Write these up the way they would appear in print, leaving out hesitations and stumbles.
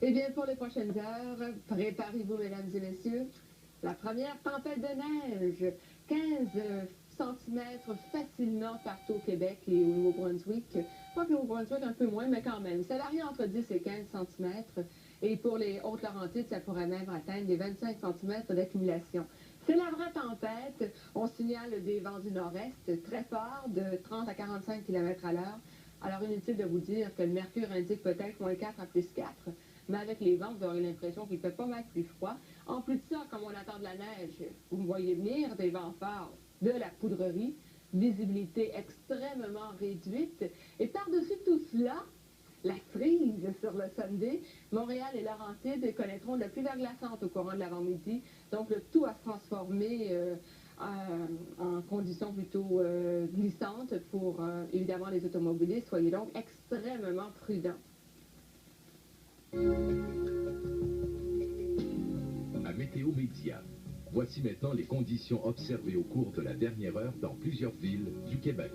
Eh bien, pour les prochaines heures, préparez-vous, mesdames et messieurs. La première tempête de neige, 15 centimètres facilement partout au Québec et au Nouveau-Brunswick. Pas que le Nouveau-Brunswick un peu moins, mais quand même. Ça varie entre 10 et 15 centimètres. Et pour les Hautes-Laurentides, ça pourrait même atteindre les 25 centimètres d'accumulation. C'est la vraie tempête. On signale des vents du nord-est très forts, de 30 à 45 km à l'heure. Alors, inutile de vous dire que le mercure indique peut-être moins 4 à plus 4. Mais avec les vents, vous aurez l'impression qu'il fait pas mal plus froid. En plus de ça, comme on attend de la neige, vous me voyez venir, des vents forts, de la poudrerie, visibilité extrêmement réduite. Et par-dessus tout cela, la frise sur le Sunday. Montréal et Laurentides connaîtront de la pluie verglaçante au courant de l'avant-midi. Donc, le tout à se transformer en conditions plutôt glissantes pour, évidemment, les automobilistes. Soyez donc extrêmement prudents. À Météo Média, voici maintenant les conditions observées au cours de la dernière heure dans plusieurs villes du Québec.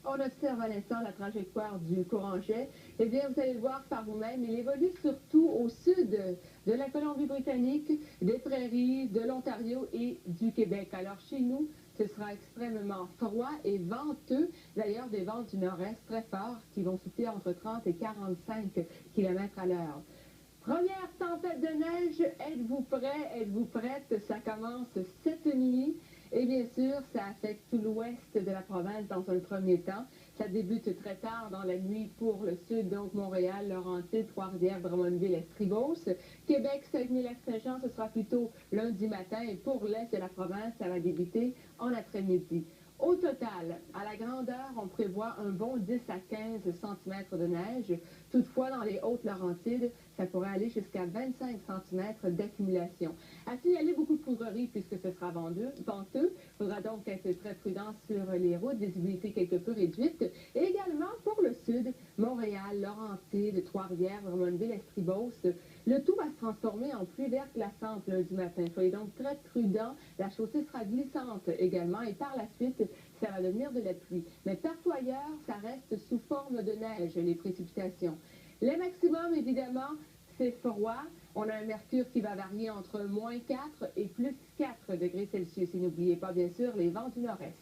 On observe à l'instant la trajectoire du courant jet. Eh bien, vous allez le voir par vous-même. Il évolue surtout au sud de la Colombie-Britannique, des Prairies, de l'Ontario et du Québec. Alors, chez nous, ce sera extrêmement froid et venteux. D'ailleurs, des vents du nord-est très forts qui vont souffler entre 30 et 45 km à l'heure. Première tempête de neige, êtes-vous prêts, êtes-vous prête? Ça commence cette nuit. Et bien sûr, ça affecte tout l'ouest de la province dans un premier temps. Ça débute très tard dans la nuit pour le sud, donc Montréal, Laurentides, Trois-Rivières, Drummondville, Estrie-Beauce. Québec, Saguenay-Lac-Saint-Jean, ce sera plutôt lundi matin. Et pour l'est de la province, ça va débuter en après-midi. Au total, à la grandeur, on prévoit un bon 10 à 15 cm de neige. Toutefois, dans les Hautes-Laurentides, ça pourrait aller jusqu'à 25 cm d'accumulation. À signaler beaucoup de poudrerie puisque ce sera venteux. Il faudra donc être très prudent sur les routes, visibilité quelque peu réduite. Et également pour le sud, Montréal, Laurentides, Trois-Rivières, Drummondville, Estrie-Beauce. Le tout va se transformer en pluie verglaçante lundi matin. Soyez donc très prudents. La chaussée sera glissante également et par la suite, ça va devenir de la pluie. Mais partout ailleurs, ça reste sous forme de neige, les précipitations. Les maximums, évidemment, c'est froid. On a un mercure qui va varier entre moins 4 et plus 4 degrés Celsius. Et n'oubliez pas, bien sûr, les vents du nord-est.